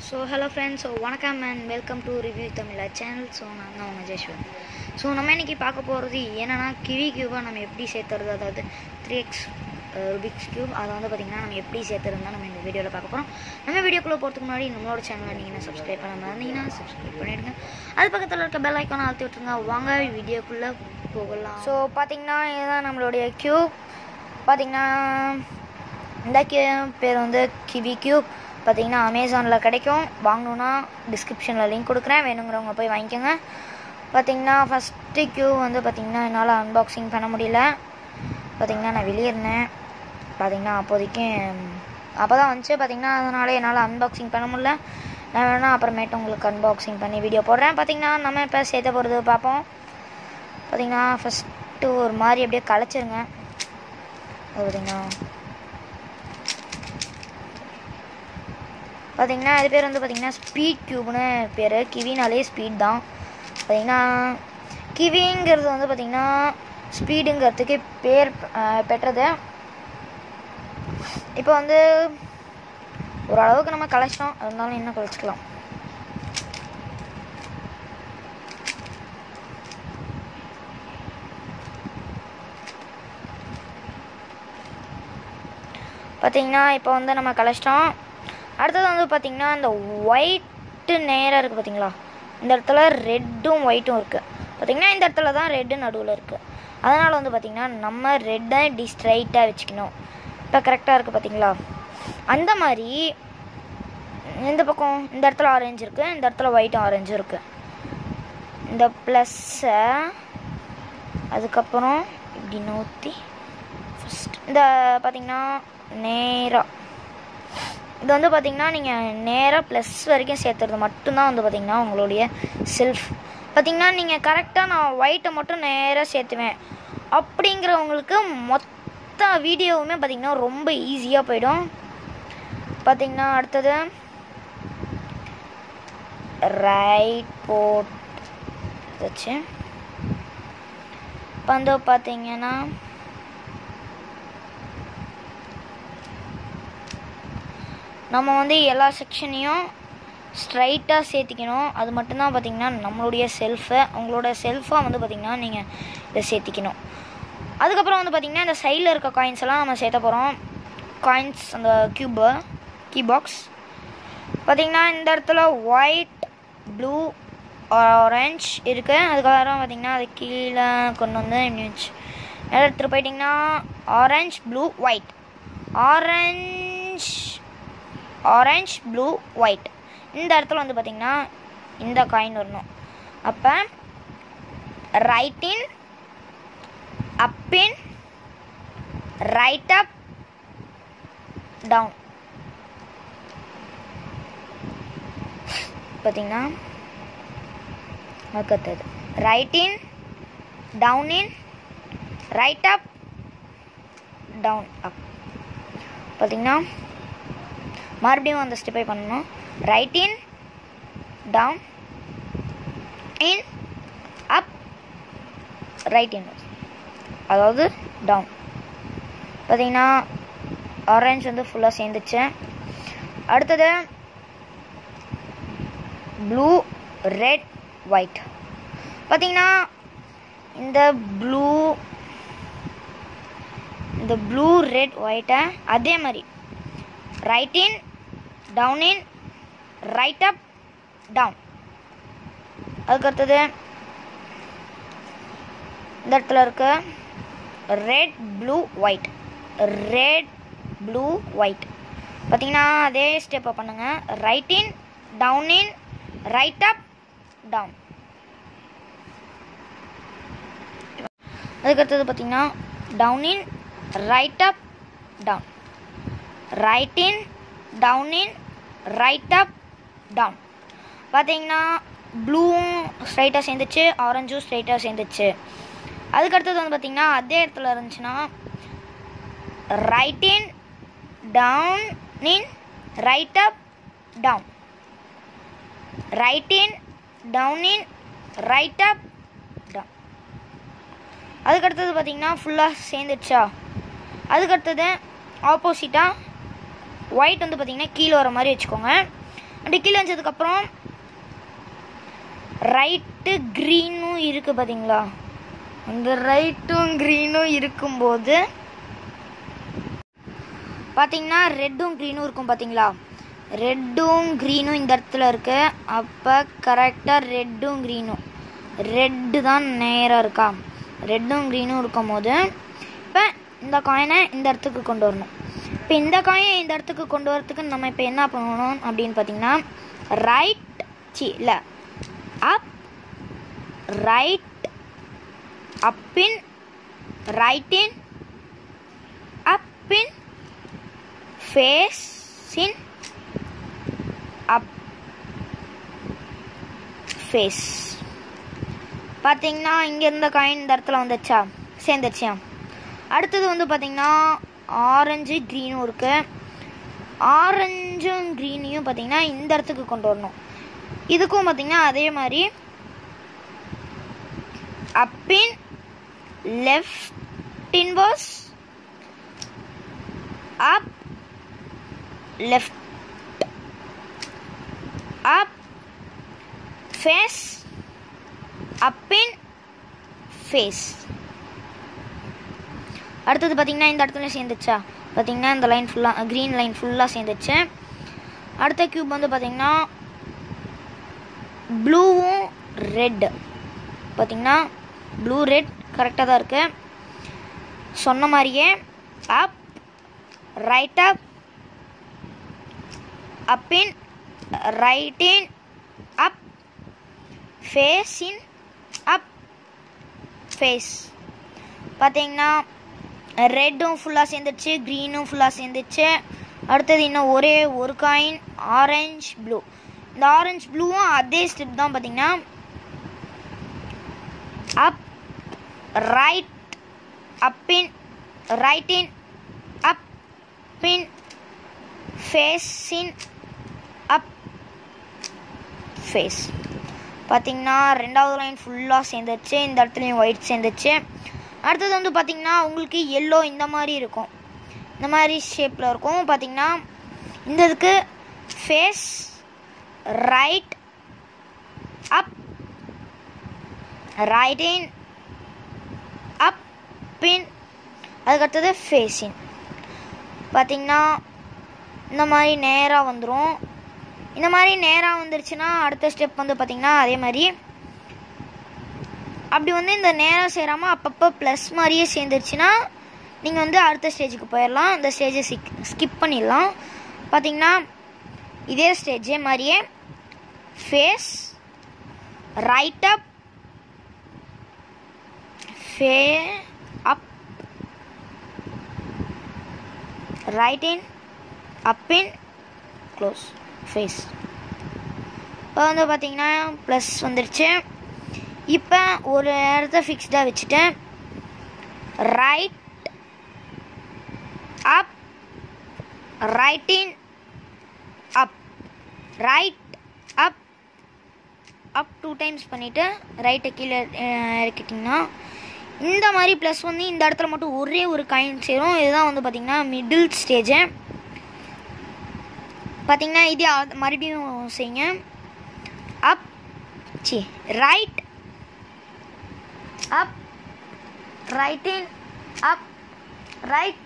So hello friends, வணக்கம் and welcome to review Tamizha channel. நான் தான் உங்கள் ஜெஷ்வன். நம்ம இன்னைக்கு பார்க்க போகிறது என்னன்னா கிவி கியூபை நம்ம எப்படி சேர்த்துறது, அதாவது 3x ரூபிக்ஸ் கியூப் அதை வந்து பார்த்திங்கன்னா நம்ம எப்படி சேர்த்துறது தான் நம்ம இந்த வீடியோவில் பார்க்க போகிறோம். நம்ம வீடியோக்குள்ளே போகிறதுக்கு முன்னாடி நம்மளோட சேனலை நீங்கள் சப்ஸ்கிரைப் பண்ண இருந்தீங்கன்னா சப்ஸ்கிரைப் பண்ணிவிடுங்க. அது பக்கத்தில் இருக்க பெல் ஐக்கானை அழுத்தி விட்டுருங்க. வாங்க வீடியோக்குள்ளே போகலாம். ஸோ பார்த்திங்கன்னா இதுதான் நம்மளுடைய கியூப். பார்த்திங்கன்னா இந்த பேர் வந்து கிவி கியூப். பார்த்திங்கன்னா அமேசானில் கிடைக்கும். வாங்கணுன்னா டிஸ்கிரிப்ஷனில் லிங்க் கொடுக்குறேன், வேணுங்கிறவங்க போய் வாங்கிக்கோங்க. பார்த்திங்கன்னா ஃபஸ்ட்டு கியூப் வந்து பார்த்திங்கன்னா என்னால் அன்பாக்சிங் பண்ண முடியல. பார்த்திங்கன்னா நான் வெளியே இருந்தேன். பார்த்திங்கன்னா அப்போதைக்கு அப்போ தான் வந்துச்சு. பார்த்திங்கன்னா அதனால் என்னால் அன்பாக்சிங் பண்ண முடியல. நான் வேணால் அப்புறமேட்டு உங்களுக்கு அன்பாக்சிங் பண்ணி வீடியோ போடுறேன். பார்த்திங்கன்னா நம்ம இப்போ சேர்த்த போகிறது பார்ப்போம். பார்த்திங்கன்னா ஃபஸ்ட்டு ஒரு மாதிரி அப்படியே கலைச்சிருங்க. அது பார்த்திங்கன்னா அது பேர் வந்து பார்த்திங்கன்னா ஸ்பீட் கியூப்னு பேர். கிவினாலே ஸ்பீட் தான். பார்த்திங்கன்னா கிவிங்கிறது வந்து பார்த்திங்கன்னா ஸ்பீடுங்கிறதுக்கு பேர் பெற்றது. இப்போ வந்து ஓரளவுக்கு நம்ம கலைச்சிட்டோம், இருந்தாலும் இன்னும் கலைச்சிக்கலாம். பார்த்திங்கன்னா இப்போ வந்து நம்ம கலைச்சிட்டோம். அடுத்தது வந்து பார்த்திங்கன்னா இந்த ஒயிட்டு நேராக இருக்குது பார்த்திங்களா, இந்த இடத்துல ரெட்டும் ஒயிட்டும் இருக்குது. பார்த்திங்கன்னா இந்த இடத்துல தான் ரெட்டு நடுவில் இருக்குது. அதனால் வந்து பார்த்திங்கன்னா நம்ம ரெட்டை ஸ்ட்ரைட்டாக வச்சுக்கணும். இப்போ கரெக்டாக இருக்குது பார்த்திங்களா. அந்த மாதிரி இந்த பக்கம் இந்த இடத்துல ஆரஞ்சு இருக்குது, இந்த இடத்துல ஒயிட்டும் ஆரஞ்சும் இருக்குது. இந்த ப்ளஸ்ஸை அதுக்கப்புறம் இப்படி நோத்தி ஃபஸ்ட் இந்த பார்த்திங்கன்னா நேராக இது வந்து பார்த்திங்கன்னா நீங்கள் நேராக ப்ளஸ் வரைக்கும் சேர்த்துறது மட்டும்தான் வந்து பார்த்திங்கன்னா உங்களுடைய செல்ஃப். பார்த்திங்கன்னா நீங்கள் கரெக்டாக நான் ஒயிட்டை மட்டும் நேராக சேர்த்துவேன் அப்படிங்கிறவங்களுக்கு மொத்த வீடியோவுமே பார்த்திங்கன்னா ரொம்ப ஈஸியாக போயிடும். பார்த்திங்கன்னா அடுத்தது ரைட் போட் வச்சு இப்போ வந்து பார்த்திங்கன்னா நம்ம வந்து எல்லா செக்ஷனையும் ஸ்ட்ரைட்டாக சேர்த்திக்கணும். அது மட்டும்தான் பார்த்திங்கன்னா நம்மளுடைய செல்ஃபை உங்களோட செல்ஃபாக வந்து பார்த்திங்கன்னா நீங்கள் இதை சேர்த்திக்கணும். அதுக்கப்புறம் வந்து பார்த்திங்கன்னா இந்த சைடில் இருக்க காயின்ஸ் எல்லாம் நம்ம சேர்த்த போகிறோம். காயின்ஸ் அந்த கீ பாக்ஸ் பார்த்திங்கன்னா இந்த இடத்துல ஒயிட் ப்ளூ ஆரஞ்ச் இருக்குது. அதுக்கப்புறம் பார்த்திங்கன்னா அது கீழே கொண்டு வந்து இப்படி வச்சு மேலே எடுத்துகிட்டு போயிட்டிங்கன்னா orange blue white, orange blue white. இந்த இடத்துல வந்து பார்த்திங்கன்னா இந்த காயின் வரணும். அப்போ right in, up in, right up, down. பார்த்திங்கன்னா அடுத்தது right in, down in, right up, down up. பார்த்திங்கன்னா மறுபடியும் அந்த ஸ்டெப்பை பண்ணணும். Right in, down, in, up, right in, அதாவது டவுன். பார்த்திங்கன்னா ஆரஞ்ச் வந்து ஃபுல்லாக சேர்ந்துச்சு. அடுத்தது ப்ளூ ரெட் ஒயிட். பார்த்திங்கன்னா இந்த ப்ளூ ரெட் ஒயிட்டை அதே மாதிரி right in, down in, right up, down. அதுக்கடுத்தது இந்த இடத்துல இருக்க red blue white, red blue white. பார்த்திங்கன்னா அதே ஸ்டெப்பை பண்ணுங்கள். Right in, down in, right up, down. அதுக்கடுத்தது பார்த்திங்கன்னா down in, right up, down, right in, down in, right up, down. பார்த்திங்கன்னா ப்ளூவும் ஸ்ட்ரைட்டாக சேர்ந்துச்சு, ஆரஞ்சும் ஸ்ட்ரைட்டாக சேர்ந்துச்சு. அதுக்கடுத்தது வந்து பார்த்திங்கன்னா அதே இடத்துல இருந்துச்சுன்னா right in, down in, right up, down, right in, down in, right up, down. அதுக்கடுத்தது பார்த்திங்கன்னா ஃபுல்லாக சேர்ந்துடுச்சா. அதுக்கடுத்தது ஆப்போசிட்டாக ஒயிட் வந்து பார்த்திங்கன்னா கீழே வர மாதிரி வச்சுக்கோங்க. அப்படி கீழே வச்சதுக்கப்புறம் ரைட்டு க்ரீனும் இருக்குது பார்த்தீங்களா, அந்த ரைட்டும் க்ரீனும் இருக்கும்போது பார்த்தீங்கன்னா ரெட்டும் க்ரீனும் இருக்கும் பார்த்தீங்களா, ரெட்டும் க்ரீனும் இந்த இடத்துல இருக்குது. அப்போ கரெக்டாக ரெட்டும் க்ரீனும் ரெட்டு தான் நேராக இருக்கா, ரெட்டும் க்ரீனும் இருக்கும் போது இப்போ இந்த காயினை இந்த இடத்துக்கு கொண்டு வரணும். இப்போ இந்த காயினை இந்த இடத்துக்கு கொண்டு வரத்துக்கு நம்ம இப்போ என்ன பண்ணணும் அப்படின்னு பார்த்தீங்கன்னா இல்லை அப் ரைட் அப்பின் ரைட்டின் அப்பின் ஃபேஸின் அப் ஃபேஸ். பார்த்தீங்கன்னா இங்கே இருந்த காயின் இந்த இடத்துல வந்துச்சா, சேர்ந்துச்சா. அடுத்தது வந்து பார்த்தீங்கன்னா ஆரஞ்சு க்ரீனும் இருக்குது. ஆரஞ்சும் க்ரீனையும் பார்த்தீங்கன்னா இந்த இடத்துக்கு கொண்டு வரணும். இதுக்கும் பார்த்தீங்கன்னா அதே மாதிரி up in left inverse up left up face up in face. அடுத்தது பார்த்தீங்கன்னா இந்த இடத்துல சேர்ந்துச்சா, பார்த்தீங்கன்னா இந்த லைன் ஃபுல்லாக க்ரீன் லைன் ஃபுல்லாக சேர்ந்துச்சு. அடுத்த க்யூப் வந்து பார்த்தீங்கன்னா ப்ளூவும் ரெட்டு, பார்த்தீங்கன்னா ப்ளூ ரெட் கரெக்டாக தான் இருக்குது. சொன்ன மாதிரியே அப் ரைட் அப் அப்பின் ரைட்டின் அப் ஃபேஸின் அப் ஃபேஸ். பார்த்தீங்கன்னா ரெட்டும் ஃபுல்லாக சேர்ந்துச்சு, க்ரீனும் ஃபுல்லாக சேர்ந்துச்சு. அடுத்தது இன்னும் ஒரே ஒரு காயின் ஆரஞ்ச் ப்ளூ. இந்த ஆரஞ்ச் ப்ளூவும் அதே ஸ்டெப் தான். பார்த்தீங்கன்னா அப் ரைட் அப்பின் ரைட்டின் அப் பின் ஃபேஸின் அப் ஃபேஸ். பார்த்தீங்கன்னா ரெண்டாவது லைன் ஃபுல்லாக சேர்ந்துச்சு, இந்த இடத்துலையும் ஒயிட் சேர்ந்துச்சு. அடுத்தது வந்து பார்த்தீங்கன்னா உங்களுக்கு எல்லோ இந்த மாதிரி இருக்கும், இந்த மாதிரி ஷேப்பில் இருக்கும். பார்த்தீங்கன்னா இந்த இதுக்கு ஃபேஸ் ரைட் அப் ரைட்டின் அப் பின், அதுக்கடுத்தது ஃபேஸின். பார்த்தீங்கன்னா இந்த மாதிரி நேராக வந்துடும். இந்த மாதிரி நேராக வந்துருச்சுன்னா அடுத்த ஸ்டெப் வந்து பார்த்தீங்கன்னா அதே மாதிரி அப்படி வந்து இந்த நேராக சேராமல் அப்பப்போ ப்ளஸ் மாதிரியே சேர்ந்துருச்சுன்னா நீங்கள் வந்து அடுத்த ஸ்டேஜுக்கு போயிடலாம். இந்த ஸ்டேஜை ஸ்கிப் பண்ணிடலாம். பார்த்தீங்கன்னா இதே ஸ்டேஜே மாதிரியே face right up face up right in up in close face. இப்போ வந்து பார்த்தீங்கன்னா ப்ளஸ் வந்துருச்சு. இப்போ ஒரு இடத்த ஃபிக்ஸ்டாக வச்சுட்டு ரைட் அப் ரைட்டின் அப் ரைட் அப் அப் 2 டைம்ஸ் பண்ணிவிட்டு ரைட்டை கீழே இறக்கிட்டிங்கன்னா இந்த மாதிரி ப்ளஸ் வந்து இந்த இடத்துல மட்டும் ஒரே ஒரு காயின் சேரும். இதுதான் வந்து பார்த்திங்கன்னா மிடில் ஸ்டேஜு. பார்த்திங்கன்னா இதே மறுபடியும் செய்யுங்க. அப் ரைட் அப் ரைட்டின் அப் ரைட்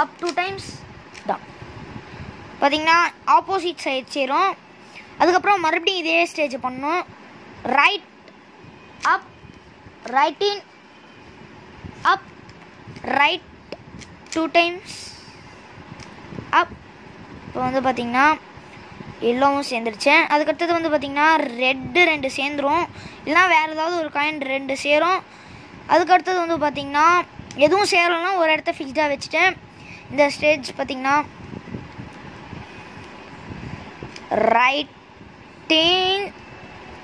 அப் 2 டைம்ஸ் தான். பார்த்திங்கன்னா ஆப்போசிட் சைட் சேரும். அதுக்கப்புறம் மறுபடியும் இதே ஸ்டேஜ் பண்ணணும். ரைட் அப் ரைட்டின் அப் ரைட் 2 டைம்ஸ் அப். இப்போ வந்து பார்த்திங்கன்னா எல்லோவும் சேர்ந்துருச்சு. அதுக்கடுத்தது வந்து பார்த்திங்கன்னா ரெட்டு 2 சேர்ந்துரும், இல்லைனா வேறு ஏதாவது ஒரு காயின் 2 சேரும். அதுக்கடுத்தது வந்து பார்த்திங்கன்னா எதுவும் சேரலைன்னா ஒரு இடத்த ஃபிக்ஸ்டாக வச்சுட்டு இந்த ஸ்டேஜ் பார்த்திங்கன்னா ரைட்டின்,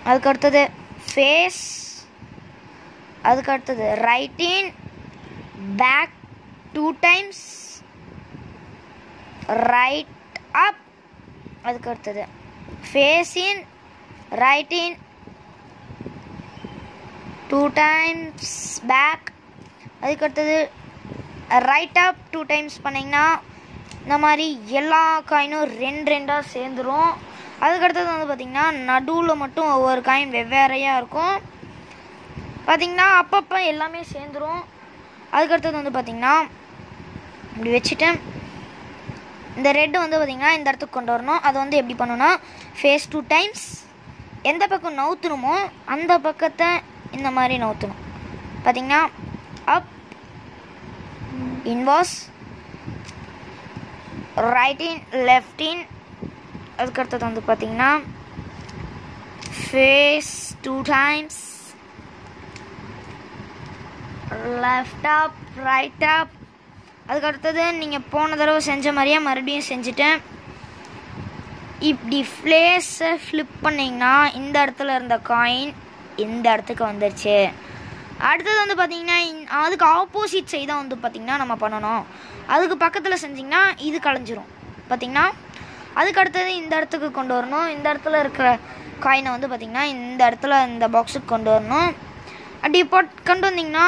அதுக்கடுத்தது ஃபேஸ், அதுக்கடுத்தது ரைட்டின் பேக் 2 டைம்ஸ் ரைட் அப், அதுக்கடுத்தது ஃபேஸின் ரைட்டின் 2 டைம்ஸ் பேக், அதுக்கடுத்தது ரைட் அப் 2 டைம்ஸ் பண்ணிங்கன்னா இந்த மாதிரி எல்லா காயினும் 2 2ஆக சேர்ந்துடும். அதுக்கடுத்தது வந்து பார்த்திங்கன்னா நடுவில் மட்டும் ஒவ்வொரு காயின் வெவ்வேறையாக இருக்கும். பார்த்திங்கன்னா அப்பப்போ எல்லாமே சேர்ந்துடும். அதுக்கடுத்தது வந்து பார்த்திங்கன்னா இப்படி வச்சுட்டு இந்த ரெட்டு வந்து பார்த்திங்கன்னா இந்த இடத்துக்கு கொண்டு வரணும். அது வந்து எப்படி பண்ணணும்னா ஃபேஸ் 2 டைம்ஸ் எந்த பக்கம் நவுத்தணுமோ அந்த பக்கத்தை இந்த மாதிரி நவுத்தணும். பார்த்திங்கன்னா up, inverse, right in, left in. அதுக்கடுத்தது வந்து பார்த்திங்கன்னா face 2 times left up, right up. அதுக்கடுத்தது நீங்கள் போன தடவை செஞ்ச மாதிரியே மறுபடியும் செஞ்சுட்டேன். இப்படி ஃப்ளேஸை ஃப்ளிப் பண்ணிங்கன்னா இந்த இடத்துல இருந்த காயின் இந்த இடத்துக்கு வந்துருச்சு. அடுத்தது வந்து பார்த்திங்கன்னா அதுக்கு ஆப்போசிட் சைடாக வந்து பார்த்திங்கன்னா நம்ம பண்ணணும். அதுக்கு பக்கத்தில் செஞ்சிங்கன்னா இது கலைஞ்சிரும். பார்த்திங்கன்னா அதுக்கு அடுத்தது இந்த இடத்துக்கு கொண்டு வரணும். இந்த இடத்துல இருக்கிற காயினை வந்து பார்த்திங்கன்னா இந்த இடத்துல இந்த பாக்ஸுக்கு கொண்டு வரணும். அப்படி கொண்டு வந்திங்கன்னா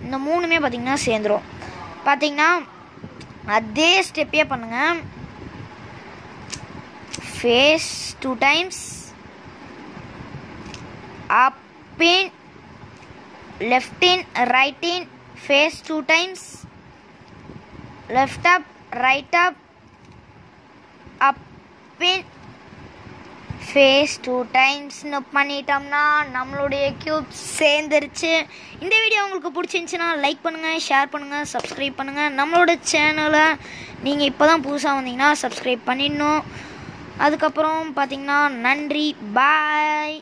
இந்த 3மே பார்த்திங்கன்னா சேர்ந்துடும். பார்த்திங்கன்னா அதே ஸ்டெப்பே பண்ணுங்கள். Face 2 times up in, left in, right in, face 2 times left up, right up, up in, face 2 டைம்ஸ்னு பண்ணிட்டோம்னா நம்மளுடைய க்யூப் சேர்ந்துருச்சு. இந்த வீடியோ உங்களுக்கு பிடிச்சிருந்துச்சின்னா லைக் பண்ணுங்கள், ஷேர் பண்ணுங்கள், சப்ஸ்கிரைப் பண்ணுங்கள். நம்மளோட சேனலை நீங்கள் இப்போ தான் புதுசாக வந்தீங்கன்னா சப்ஸ்கிரைப் பண்ணிடணும். அதுக்கப்புறம் பார்த்திங்கன்னா நன்றி, பாய்.